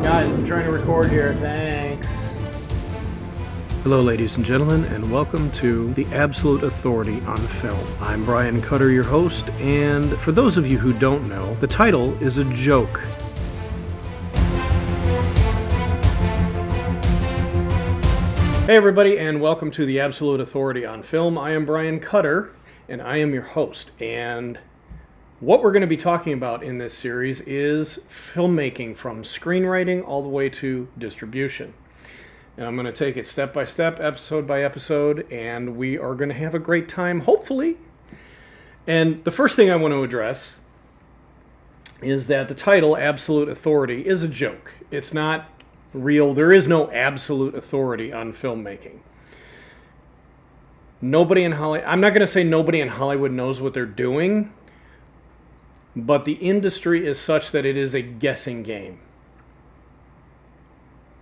Guys, I'm trying to record here. Thanks. Hello, ladies and gentlemen, and welcome to The Absolute Authority on Film. I'm Brian Cutter, your host, and for those of you who don't know, the title is a joke. Hey everybody, and welcome to The Absolute Authority on Film. I am Brian Cutter, and I am your host, and what we're going to be talking about in this series is filmmaking, from screenwriting all the way to distribution. And I'm going to take it step by step, episode by episode, and we are going to have a great time, hopefully. And the first thing I want to address is that the title, Absolute Authority, is a joke. It's not real. There is no absolute authority on filmmaking. Nobody in Hollywood, I'm not going to say nobody in Hollywood knows what they're doing, but the industry is such that it is a guessing game.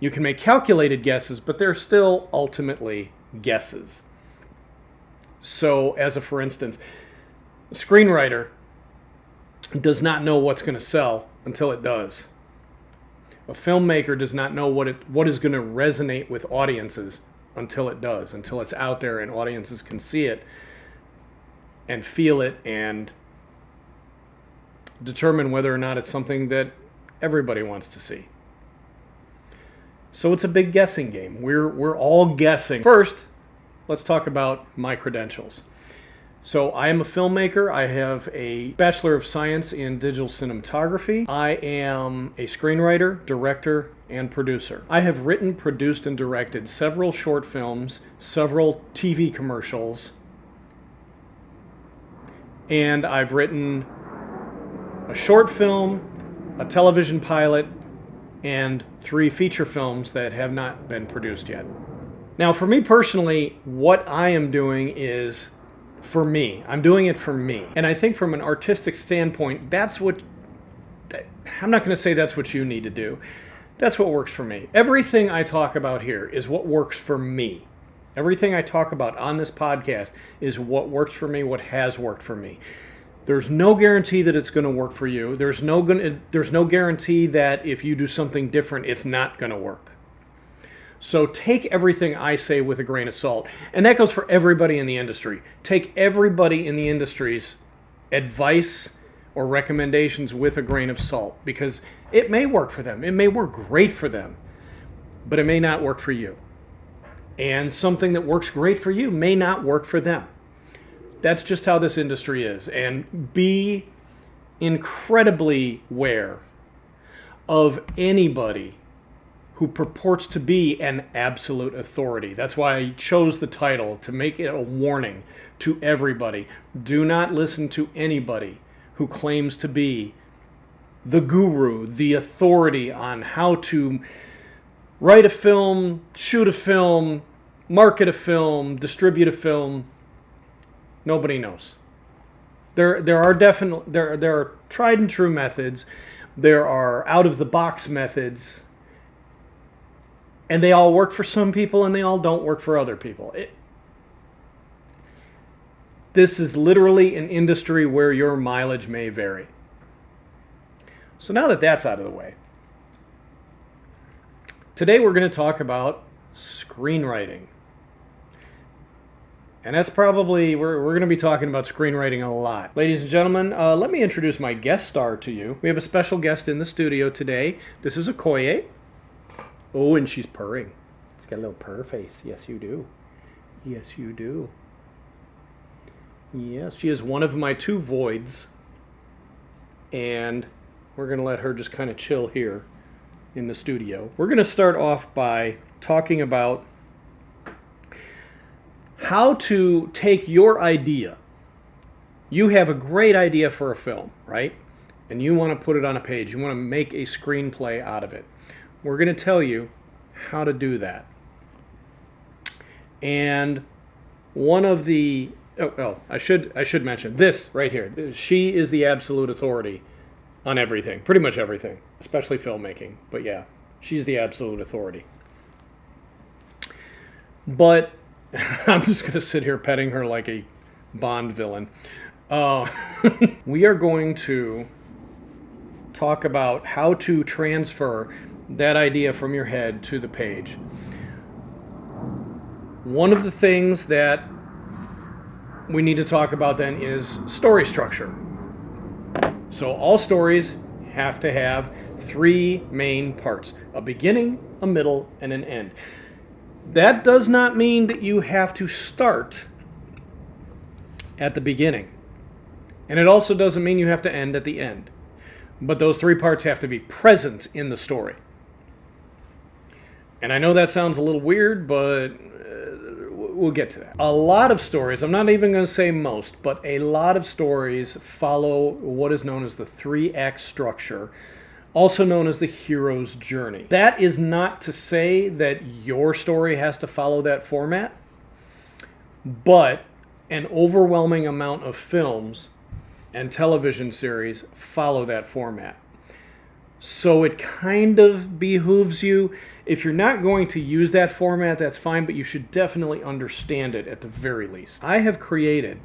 You can make calculated guesses, but they're still ultimately guesses. So, as a for instance, a screenwriter does not know what's going to sell until it does. A filmmaker does not know what is going to resonate with audiences until it does, until it's out there and audiences can see it and feel it and determine whether or not it's something that everybody wants to see. So it's a big guessing game. We're all guessing. First, let's talk about my credentials. So I am a filmmaker. I have a Bachelor of Science in Digital Cinematography. I am a screenwriter, director, and producer. I have written, produced, and directed several short films, several TV commercials, and I've written a short film, a television pilot, and 3 feature films that have not been produced yet. Now, for me personally, what I am doing is for me. I'm doing it for me. And I think from an artistic standpoint, I'm not going to say that's what you need to do. That's what works for me. Everything I talk about here is what works for me. Everything I talk about on this podcast is what works for me, what has worked for me. There's no guarantee that it's going to work for you. There's no guarantee that if you do something different, it's not going to work. So take everything I say with a grain of salt. And that goes for everybody in the industry. Take everybody in the industry's advice or recommendations with a grain of salt, because it may work for them. It may work great for them, but it may not work for you. And something that works great for you may not work for them. That's just how this industry is. And be incredibly aware of anybody who purports to be an absolute authority. That's why I chose the title, to make it a warning to everybody. Do not listen to anybody who claims to be the guru, the authority on how to write a film, shoot a film, market a film, distribute a film. Nobody knows. There are tried and true methods. There are out of the box methods. And they all work for some people and they all don't work for other people. This is literally an industry where your mileage may vary. So now that that's out of the way, today we're going to talk about screenwriting. And that's probably, we're going to be talking about screenwriting a lot. Ladies and gentlemen, let me introduce my guest star to you. We have a special guest in the studio today. This is Okoye. Oh, and she's purring. She's got a little purr face. Yes, you do. Yes, you do. Yes, she is one of my 2 voids. And we're going to let her just kind of chill here in the studio. We're going to start off by talking about how to take your idea. You have a great idea for a film, right? And you want to put it on a page. You want to make a screenplay out of it. We're going to tell you how to do that. And one of the I should mention this right here. She is the absolute authority on everything, pretty much everything, especially filmmaking. But yeah, she's the absolute authority. But I'm just going to sit here petting her like a Bond villain. We are going to talk about how to transfer that idea from your head to the page. One of the things that we need to talk about then is story structure. So all stories have to have three main parts: a beginning, a middle, and an end. That does not mean that you have to start at the beginning. And it also doesn't mean you have to end at the end. But those three parts have to be present in the story. And I know that sounds a little weird, but we'll get to that. A lot of stories, I'm not even going to say most, but a lot of stories follow what is known as the 3-act structure, also known as the hero's journey. That is not to say that your story has to follow that format, but an overwhelming amount of films and television series follow that format. So it kind of behooves you, if you're not going to use that format, that's fine, but you should definitely understand it at the very least. I have created,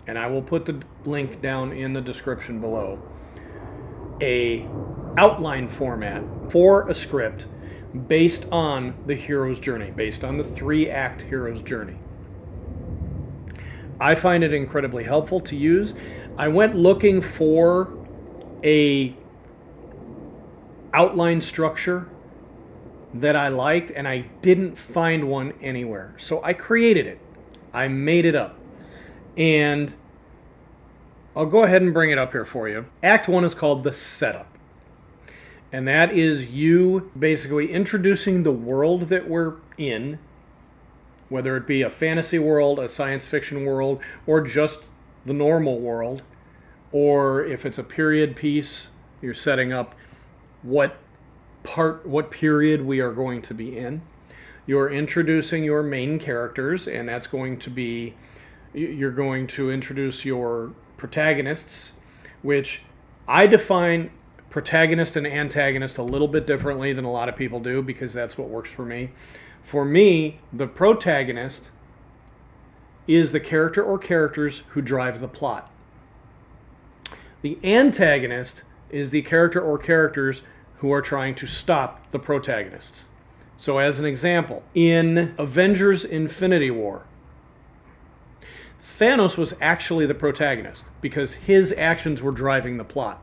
and I will put the link down in the description below, a outline format for a script based on the hero's journey, based on the 3-act hero's journey. I find it incredibly helpful to use. I went looking for a outline structure that I liked, and I didn't find one anywhere. So I created it. I made it up. And I'll go ahead and bring it up here for you. Act 1 is called the setup. And that is you basically introducing the world that we're in, whether it be a fantasy world, a science fiction world, or just the normal world, or if it's a period piece, you're setting up what period we are going to be in. You're introducing your main characters, and that's going to be, you're going to introduce your protagonists, which I define protagonist and antagonist a little bit differently than a lot of people do, because that's what works for me. For me, the protagonist is the character or characters who drive the plot. The antagonist is the character or characters who are trying to stop the protagonists. So as an example, in Avengers Infinity War, Thanos was actually the protagonist because his actions were driving the plot.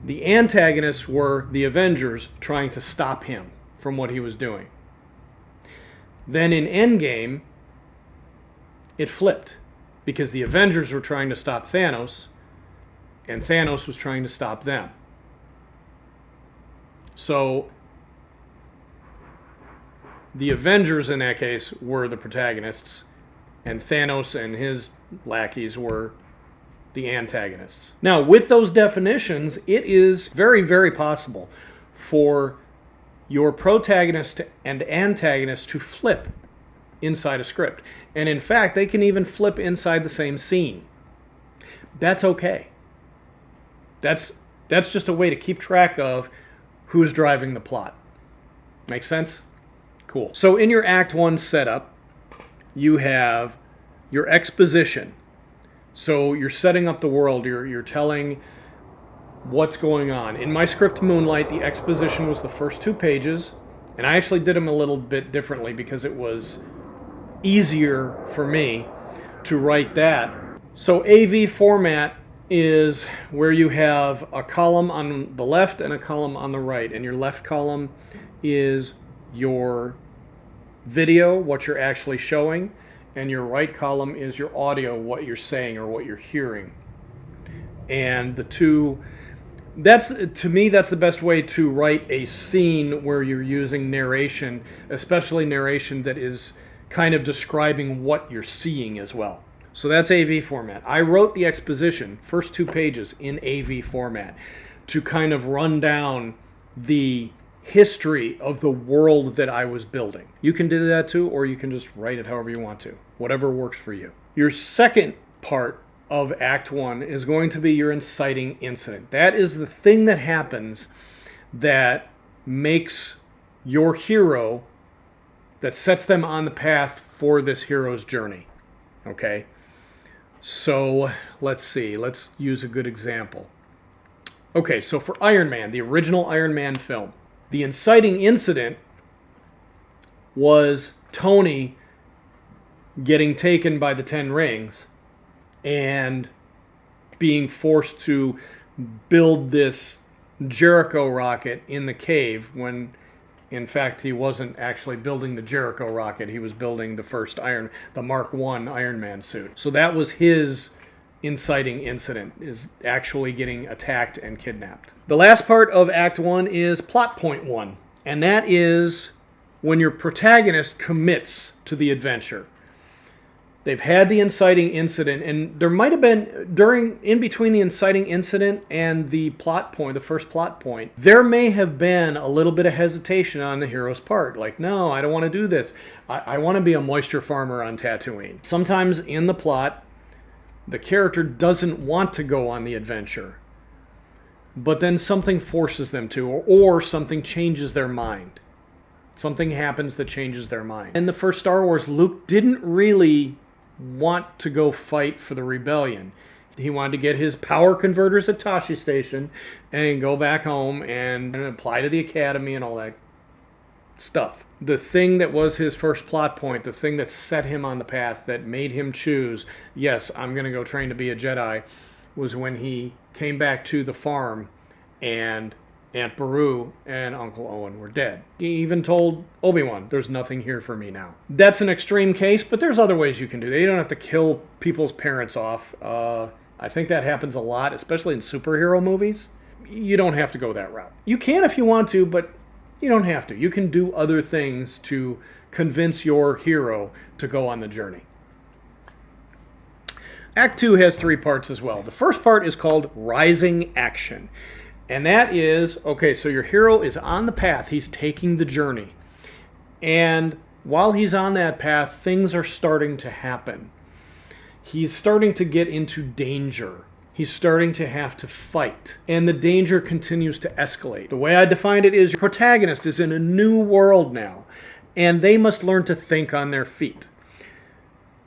The antagonists were the Avengers trying to stop him from what he was doing. Then in Endgame, it flipped because the Avengers were trying to stop Thanos and Thanos was trying to stop them. So the Avengers in that case were the protagonists, and Thanos and his lackeys were the antagonists. Now, with those definitions, it is very, very possible for your protagonist and antagonist to flip inside a script. And in fact, they can even flip inside the same scene. That's okay. That's just a way to keep track of who's driving the plot. Make sense? Cool. So in your Act 1 setup, you have your exposition. So you're setting up the world, you're telling what's going on. In my script Moonlight, the exposition was the first 2 pages, and I actually did them a little bit differently because it was easier for me to write that. So AV format is where you have a column on the left and a column on the right, and your left column is your video, what you're actually showing, and your right column is your audio, what you're saying or what you're hearing. And the two, to me, that's the best way to write a scene where you're using narration, especially narration that is kind of describing what you're seeing as well. So that's AV format. I wrote the exposition, first 2 pages, in AV format to kind of run down the history of the world that I was building. You can do that too, or you can just write it however you want to, whatever works for you. Your second part of Act 1 is going to be your inciting incident. That is the thing that happens that makes your hero, that sets them on the path for this hero's journey. Okay? So let's see, let's use a good example. Okay, so for Iron Man, the original Iron Man film, the inciting incident was Tony getting taken by the Ten Rings and being forced to build this Jericho rocket in the cave when, in fact, he wasn't actually building the Jericho rocket. He was building the Mark I Iron Man suit. So that was his inciting incident, is actually getting attacked and kidnapped. The last part of Act 1 is plot point 1, and that is when your protagonist commits to the adventure. They've had the inciting incident, and there might have been, in between the inciting incident and the plot point, the first plot point, there may have been a little bit of hesitation on the hero's part. Like, no, I don't want to do this. I want to be a moisture farmer on Tatooine. Sometimes in the plot, the character doesn't want to go on the adventure, but then something forces them to, or something changes their mind. Something happens that changes their mind. In the first Star Wars, Luke didn't really want to go fight for the rebellion. He wanted to get his power converters at Tosche Station and go back home and apply to the academy and all that stuff. The thing that was his first plot point, the thing that set him on the path, that made him choose, yes, I'm going to go train to be a Jedi, was when he came back to the farm and Aunt Beru and Uncle Owen were dead. He even told Obi-Wan, there's nothing here for me now. That's an extreme case, but there's other ways you can do that. You don't have to kill people's parents off. I think that happens a lot, especially in superhero movies. You don't have to go that route. You can if you want to, but you don't have to. You can do other things to convince your hero to go on the journey. Act 2 has 3 parts as well. The first part is called Rising Action. And that is, okay, so your hero is on the path. He's taking the journey. And while he's on that path, things are starting to happen. He's starting to get into danger. He's starting to have to fight. And the danger continues to escalate. The way I define it is your protagonist is in a new world now. And they must learn to think on their feet.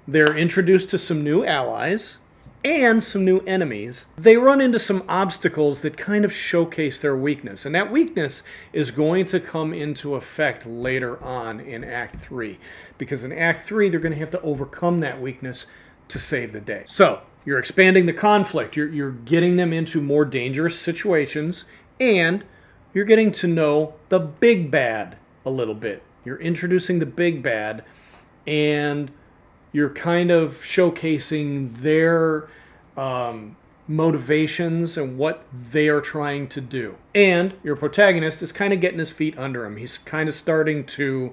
They're introduced to some new allies and some new enemies. They run into some obstacles that kind of showcase their weakness. And that weakness is going to come into effect later on in Act 3. Because in Act 3, they're going to have to overcome that weakness to save the day. So, you're expanding the conflict. You're getting them into more dangerous situations. And you're getting to know the big bad a little bit. You're introducing the big bad, and you're kind of showcasing their motivations and what they are trying to do. And your protagonist is kind of getting his feet under him. He's kind of starting to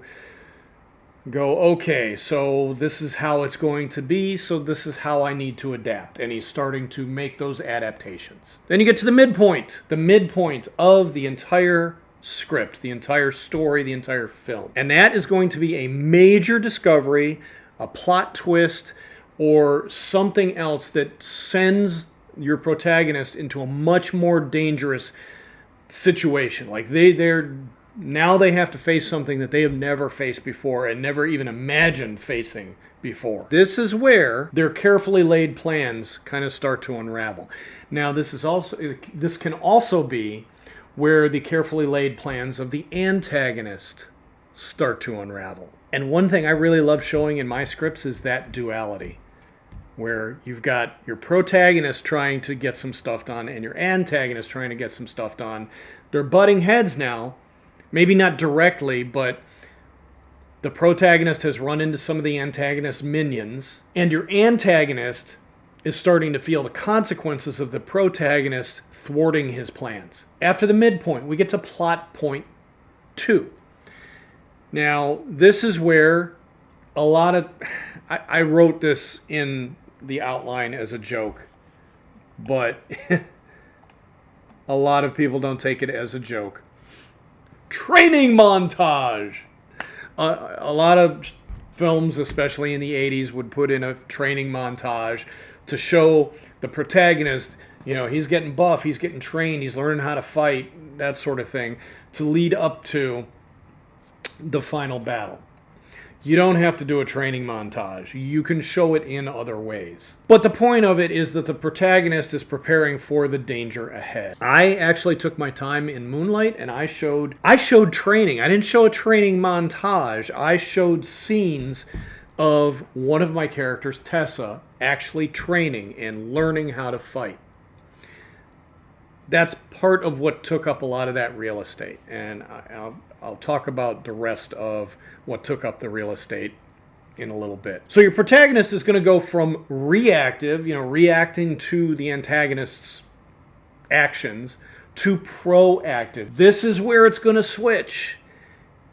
go, okay, so this is how it's going to be, so this is how I need to adapt. And he's starting to make those adaptations. Then you get to the midpoint of the entire script, the entire story, the entire film. And that is going to be a major discovery, a plot twist, or something else that sends your protagonist into a much more dangerous situation. Like now they have to face something that they have never faced before and never even imagined facing before. This is where their carefully laid plans kind of start to unravel. Now this can also be where the carefully laid plans of the antagonist start to unravel. And one thing I really love showing in my scripts is that duality, where you've got your protagonist trying to get some stuff done and your antagonist trying to get some stuff done. They're butting heads now, maybe not directly, but the protagonist has run into some of the antagonist's minions, and your antagonist is starting to feel the consequences of the protagonist thwarting his plans. After the midpoint, we get to plot point 2. Now, this is where a lot of... I wrote this in the outline as a joke, but a lot of people don't take it as a joke. Training montage! A lot of films, especially in the 80s, would put in a training montage to show the protagonist, he's getting buff, he's getting trained, he's learning how to fight, that sort of thing, to lead up to the final battle. You don't have to do a training montage. You can show it in other ways. But the point of it is that the protagonist is preparing for the danger ahead. I actually took my time in Moonlight and I showed training. I didn't show a training montage. I showed scenes of one of my characters, Tessa, actually training and learning how to fight. That's part of what took up a lot of that real estate. And I'll talk about the rest of what took up the real estate in a little bit. So your protagonist is going to go from reactive, reacting to the antagonist's actions, to proactive. This is where it's going to switch.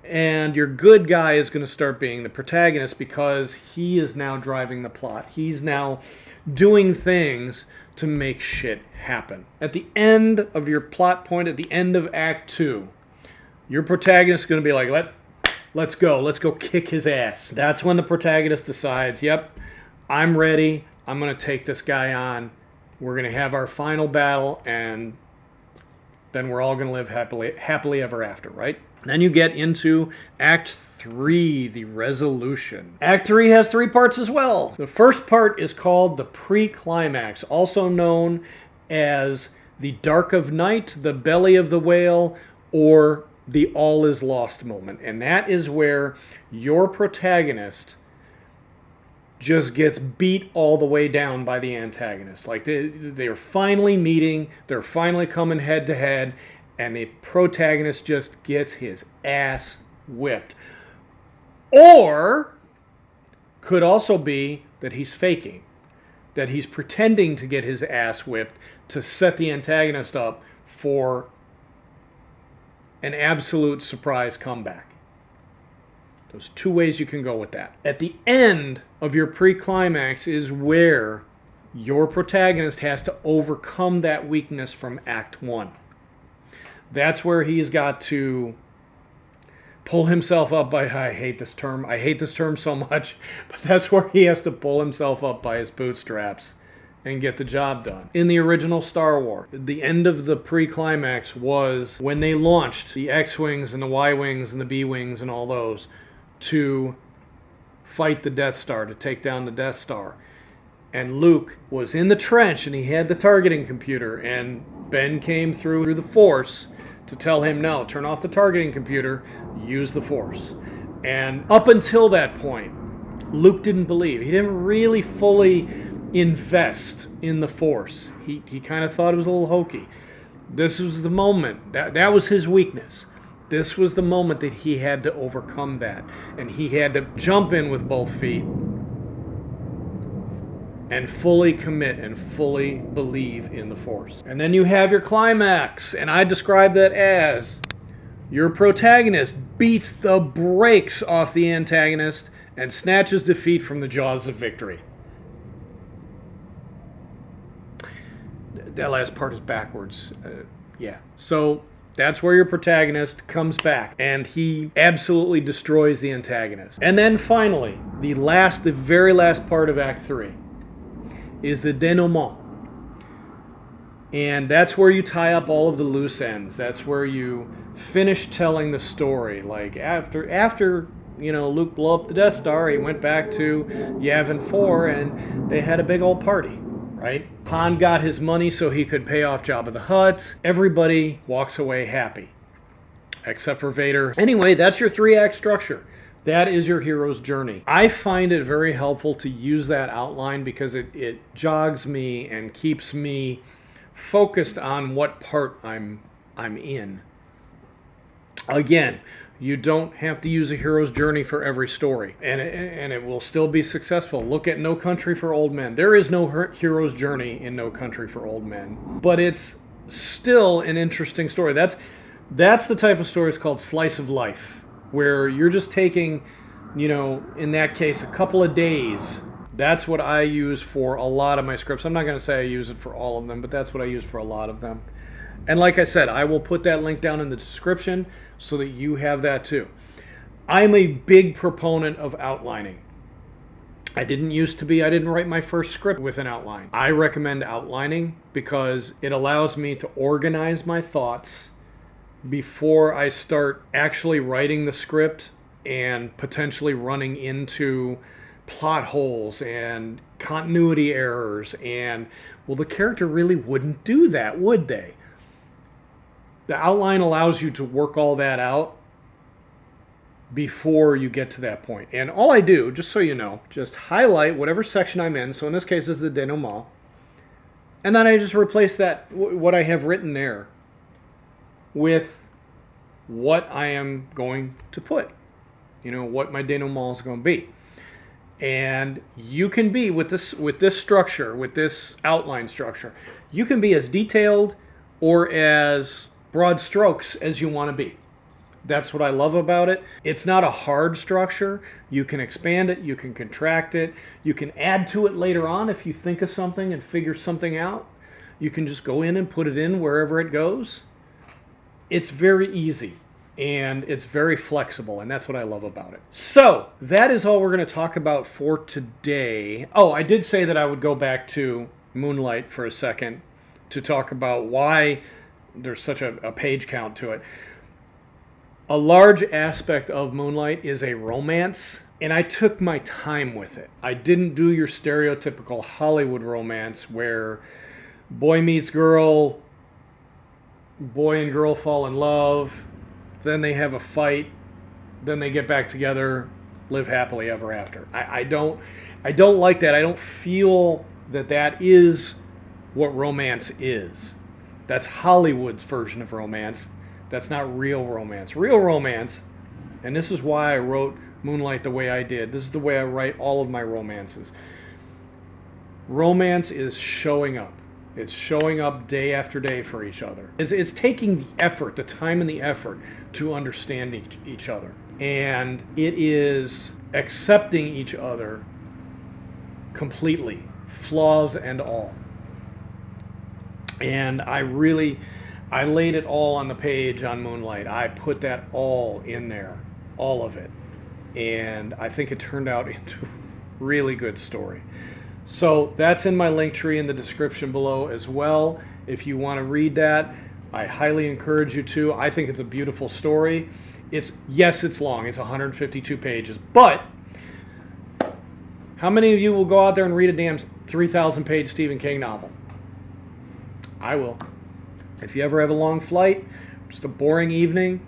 And your good guy is going to start being the protagonist because he is now driving the plot. He's now doing things to make shit happen. At the end of your plot point, at the end of Act 2, your protagonist is going to be like, let's go kick his ass. That's when the protagonist decides, yep, I'm ready, I'm going to take this guy on, we're going to have our final battle, and then we're all going to live happily ever after, right? Then you get into Act 3, the resolution. Act 3 has 3 parts as well. The first part is called the pre-climax, also known as the Dark of Night, the Belly of the Whale, or the All is Lost moment. And that is where your protagonist just gets beat all the way down by the antagonist. Like they're finally meeting, they're finally coming head to head, and the protagonist just gets his ass whipped. Or could also be that he's faking, that he's pretending to get his ass whipped to set the antagonist up for an absolute surprise comeback. There's 2 ways you can go with that. At the end of your pre-climax is where your protagonist has to overcome that weakness from Act 1. That's where he's got to pull himself up by, I hate this term so much, but that's where he has to pull himself up by his bootstraps and get the job done. In the original Star Wars, the end of the pre-climax was when they launched the X-Wings and the Y-Wings and the B-Wings and all those to fight the Death Star, to take down the Death Star. And Luke was in the trench and he had the targeting computer, and Ben came through the Force to tell him, no, turn off the targeting computer, use the Force. And up until that point, Luke didn't believe. He didn't really fully invest in the Force. He kind of thought it was a little hokey. This was the moment. That was his weakness. This was the moment that he had to overcome that. And he had to jump in with both feet and fully commit and fully believe in the Force. And then you have your climax, and I describe that as your protagonist beats the brakes off the antagonist and snatches defeat from the jaws of victory. That last part is backwards. Yeah. So that's where your protagonist comes back, and he absolutely destroys the antagonist. And then finally, the very last part of Act 3 is the denouement. And that's where you tie up all of the loose ends. That's where you finish telling the story. Like after Luke blew up the Death Star, he went back to Yavin 4 and they had a big old party, right? Han got his money so he could pay off Jabba the Hutt. Everybody walks away happy, except for Vader. Anyway, that's your 3-act structure. That is your hero's journey. I find it very helpful to use that outline because it jogs me and keeps me focused on what part I'm in. Again, you don't have to use a hero's journey for every story, and it will still be successful. Look at No Country for Old Men. There is no hero's journey in No Country for Old Men, but it's still an interesting story. That's the type of story it's called slice of life, where you're just taking, in that case, a couple of days. That's what I use for a lot of my scripts. I'm not going to say I use it for all of them, but that's what I use for a lot of them. And like I said, I will put that link down in the description so that you have that too. I'm a big proponent of outlining. I didn't used to be. I didn't write my first script with an outline. I recommend outlining because it allows me to organize my thoughts before I start actually writing the script and potentially running into plot holes and continuity errors. And, well, the character really wouldn't do that, would they? The outline allows you to work all that out before you get to that point. And all I do, just so you know, just highlight whatever section I'm in. So in this case, it's the denouement. And then I just replace that, what I have written there, with what I am going to put. What my denouement is going to be. And you can be, with this structure, with this outline structure, you can be as detailed or as broad strokes as you want to be. That's what I love about it. It's not a hard structure. You can expand it, you can contract it, you can add to it later on if you think of something and figure something out. You can just go in and put it in wherever it goes. It's very easy and it's very flexible, and that's what I love about it. So that is all we're going to talk about for today. Oh, I did say that I would go back to Moonlight for a second to talk about why there's such a page count to it. A large aspect of Moonlight is a romance, and I took my time with it. I didn't do your stereotypical Hollywood romance where boy meets girl, boy and girl fall in love, then they have a fight, then they get back together, live happily ever after. I don't like that. I don't feel that is what romance is. That's Hollywood's version of romance. That's not real romance. Real romance, and this is why I wrote Moonlight the way I did. This is the way I write all of my romances. Romance is showing up. It's showing up day after day for each other. It's taking the effort, the time and the effort to understand each other. And it is accepting each other completely, flaws and all. And I laid it all on the page on Moonlight. I put that all in there, all of it. And I think it turned out into a really good story. So that's in my link tree in the description below as well. If you want to read that, I highly encourage you to. I think it's a beautiful story. Yes, it's long. It's 152 pages. But how many of you will go out there and read a damn 3,000-page Stephen King novel? I will. If you ever have a long flight, just a boring evening,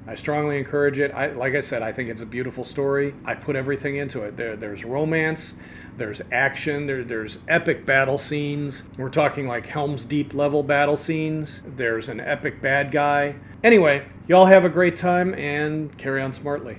I strongly encourage it. Like I said, I think it's a beautiful story. I put everything into it. There's romance, there's action, there's epic battle scenes. We're talking like Helm's Deep level battle scenes. There's an epic bad guy. Anyway, y'all have a great time and carry on smartly.